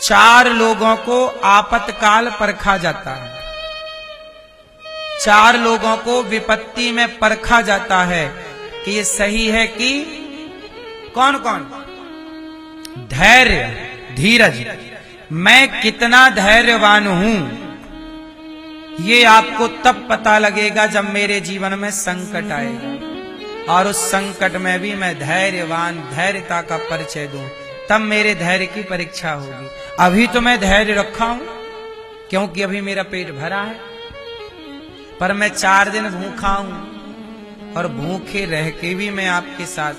4 लोगों को आपातकाल परखा जाता है, 4 लोगों को विपत्ति में परखा जाता है कि ये सही है कि कौन कौन? धैर्य, धीरज। मैं कितना धैर्यवान हूं ये आपको तब पता लगेगा जब मेरे जीवन में संकट आएगा और उस संकट में भी मैं धैर्यवान, धैर्यता का परिचय दूं, तब मेरे धैर्य की परीक्षा होगी। अभी तो मैं धैर्य रखा हूं क्योंकि अभी मेरा पेट भरा है, पर मैं 4 दिन भूखा हूं और भूखे रह के भी मैं आपके साथ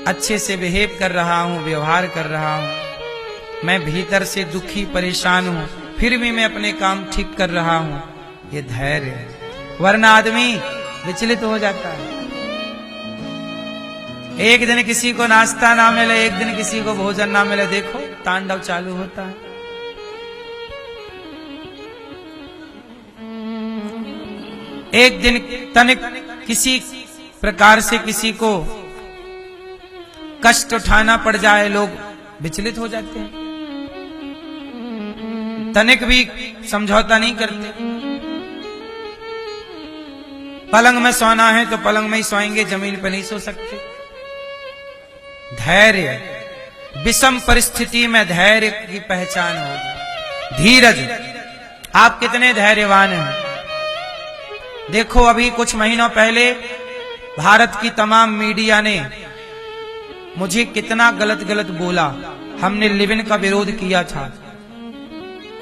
अच्छे से बिहेव कर रहा हूं, व्यवहार कर रहा हूं। मैं भीतर से दुखी परेशान हूं फिर भी मैं अपने काम ठीक कर रहा हूं, ये धैर्य है। वरना आदमी विचलित हो जाता है। एक दिन किसी को नाश्ता ना मिले, एक दिन किसी को भोजन ना मिले, देखो तांडव चालू होता है। एक दिन तनिक किसी प्रकार से किसी को कष्ट उठाना पड़ जाए, लोग विचलित हो जाते हैं, तनिक भी समझौता नहीं करते। पलंग में सोना है तो पलंग में ही सोएंगे, जमीन पर नहीं सो सकते। धैर्य, विषम परिस्थिति में धैर्य की पहचान होगी। धीरज, आप कितने धैर्यवान हैं। देखो अभी कुछ महीनों पहले भारत की तमाम मीडिया ने मुझे कितना गलत गलत बोला। हमने लिव इन का विरोध किया था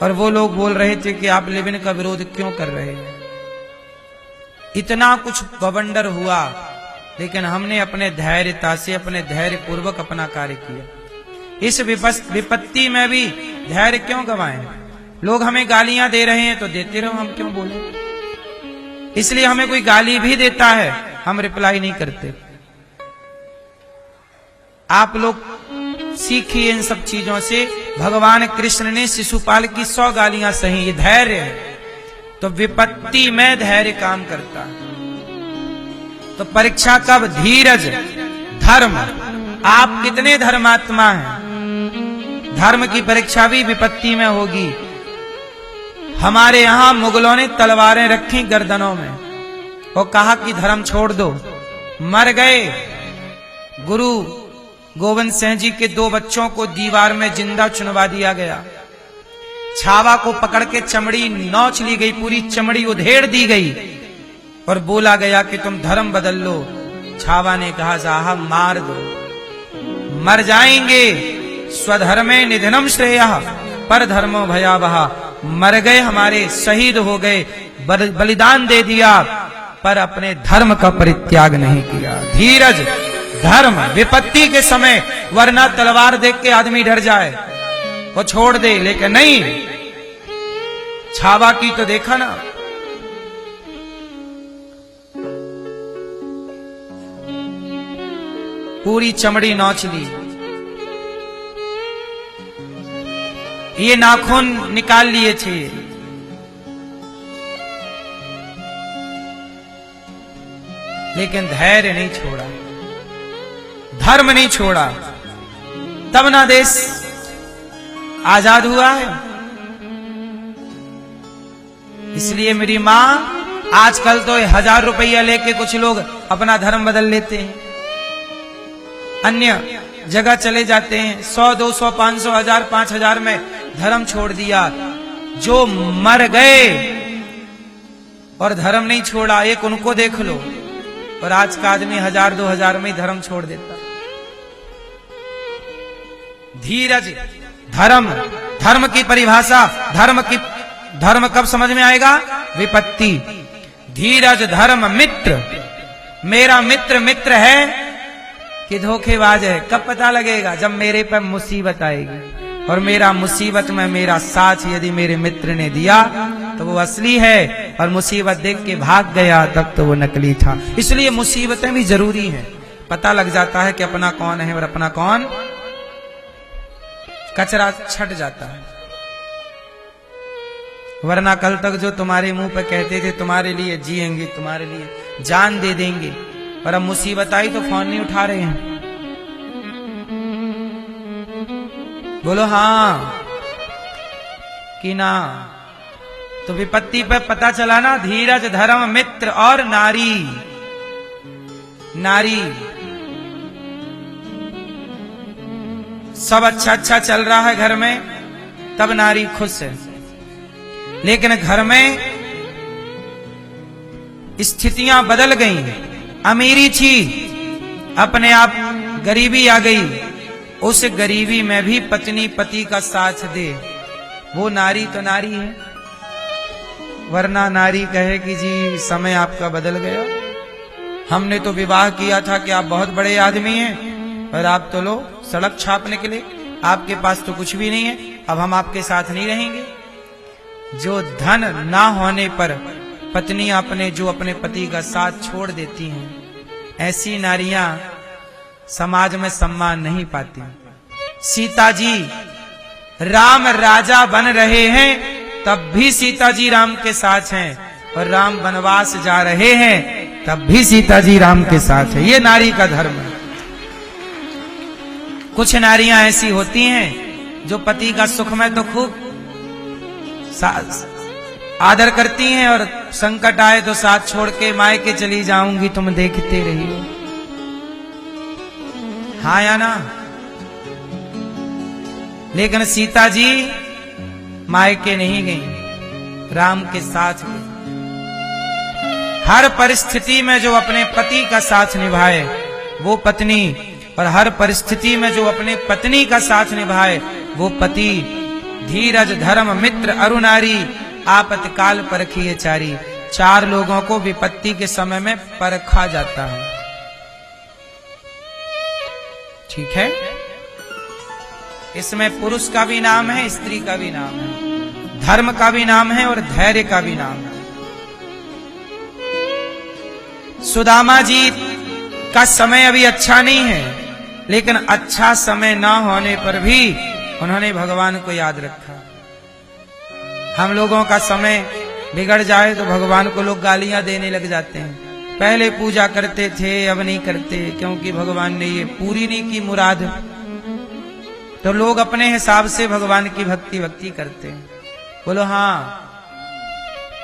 और वो लोग बोल रहे थे कि आप लिव इन का विरोध क्यों कर रहे हैं। इतना कुछ बवंडर हुआ, लेकिन हमने अपने धैर्यता से, अपने धैर्य पूर्वक अपना कार्य किया। इस विपत्ति में भी धैर्य क्यों गवाएं। लोग हमें गालियां दे रहे हैं तो देते रहो, हम क्यों बोले। इसलिए हमें कोई गाली भी देता है हम रिप्लाई नहीं करते। आप लोग सीखिए इन सब चीजों से। भगवान कृष्ण ने शिशुपाल की 100 गालियां सही, ये धैर्य है। तो विपत्ति में धैर्य काम करता है। तो परीक्षा कब? धीरज, धर्म। आप कितने धर्मात्मा हैं। धर्म की परीक्षा भी विपत्ति में होगी। हमारे यहां मुगलों ने तलवारें रखी गर्दनों में और कहा कि धर्म छोड़ दो, मर गए। गुरु गोविंद सिंह जी के 2 बच्चों को दीवार में जिंदा चुनवा दिया गया। छावा को पकड़ के चमड़ी नोच ली गई, पूरी चमड़ी उधेड़ दी गई और बोला गया कि तुम धर्म बदल लो। छावा ने कहा साहब मार दो, मर जाएंगे। स्वधर्मे निधनम श्रेयः पर धर्मो भयावह। मर गए, हमारे शहीद हो गए, बलिदान दे दिया, पर अपने धर्म का परित्याग नहीं किया। धीरज, धर्म विपत्ति के समय, वरना तलवार देख के आदमी डर जाए वो छोड़ दे, लेकिन नहीं। छावा की तो देखा ना, पूरी चमड़ी नोच ली। ये नाखून निकाल लिए थे। लेकिन धैर्य नहीं छोड़ा, धर्म नहीं छोड़ा, तब ना देश आजाद हुआ है। इसलिए मेरी मां, आजकल तो 1000 रुपया लेके कुछ लोग अपना धर्म बदल लेते हैं, अन्य जगह चले जाते हैं। 100, 200, 500, 1000, 5000 में धर्म छोड़ दिया। जो मर गए और धर्म नहीं छोड़ा, एक उनको देख लो। और आज का आदमी 1000, 2000 में धर्म छोड़ देता। धीरज, धर्म, धर्म की परिभाषा, धर्म कब समझ में आएगा? विपत्ति। धीरज, धर्म, मित्र। मेरा मित्र मित्र है कि धोखेबाज है, कब पता लगेगा? जब मेरे पर मुसीबत आएगी। और मेरा मुसीबत में मेरा साथ यदि मेरे मित्र ने दिया तो वो असली है, और मुसीबत देख के भाग गया तब तो वो नकली था। इसलिए मुसीबतें भी जरूरी हैं। पता लग जाता है कि अपना कौन है और अपना कौन। कचरा छट जाता है। वरना कल तक जो तुम्हारे मुंह पे कहते थे तुम्हारे लिए जिएंगे, तुम्हारे लिए जान दे देंगे, और अब मुसीबत आई तो फोन नहीं उठा रहे हैं। बोलो हाँ कि ना। तो विपत्ति पे पता चला ना, धीरज धर्म मित्र और नारी। नारी सब अच्छा अच्छा चल रहा है घर में, तब नारी खुश है। लेकिन घर में स्थितियां बदल गई, अमीरी थी अपने आप गरीबी आ गई, उस गरीबी में भी पत्नी पति का साथ दे, वो नारी तो नारी है। वरना नारी कहे कि जी समय आपका बदल गया, हमने तो विवाह किया था कि आप बहुत बड़े आदमी हैं और आप तो लो सड़क छापने के लिए, आपके पास तो कुछ भी नहीं है, अब हम आपके साथ नहीं रहेंगे। जो धन ना होने पर पत्नी अपने पति का साथ छोड़ देती हैं, ऐसी नारियां समाज में सम्मान नहीं पाती। सीता जी राम राजा बन रहे हैं, तब भी सीता जी राम के साथ हैं, और राम वनवास जा रहे हैं, तब भी सीता जी राम के साथ है। ये नारी का धर्म है। कुछ नारियां ऐसी होती हैं जो पति का सुख में तो खूब आदर करती हैं, और संकट आए तो साथ छोड़ के मायके चली जाऊंगी, तुम देखते रहियो। हाँ या ना? लेकिन सीता जी मायके नहीं गई, राम के साथ गई। हर परिस्थिति में जो अपने पति का साथ निभाए वो पत्नी, और हर परिस्थिति में जो अपने पत्नी का साथ निभाए वो पति। धीरज धर्म मित्र अरु नारी, आपत्काल परखिए चारी। चार लोगों को विपत्ति के समय में परखा जाता है। ठीक है, इसमें पुरुष का भी नाम है, स्त्री का भी नाम है, धर्म का भी नाम है और धैर्य का भी नाम है। सुदामा जी का समय अभी अच्छा नहीं है, लेकिन अच्छा समय ना होने पर भी उन्होंने भगवान को याद रखा। हम लोगों का समय बिगड़ जाए तो भगवान को लोग गालियां देने लग जाते हैं। पहले पूजा करते थे, अब नहीं करते, क्योंकि भगवान ने ये पूरी नहीं की मुराद। तो लोग अपने हिसाब से भगवान की भक्ति करते हैं। बोलो हाँ।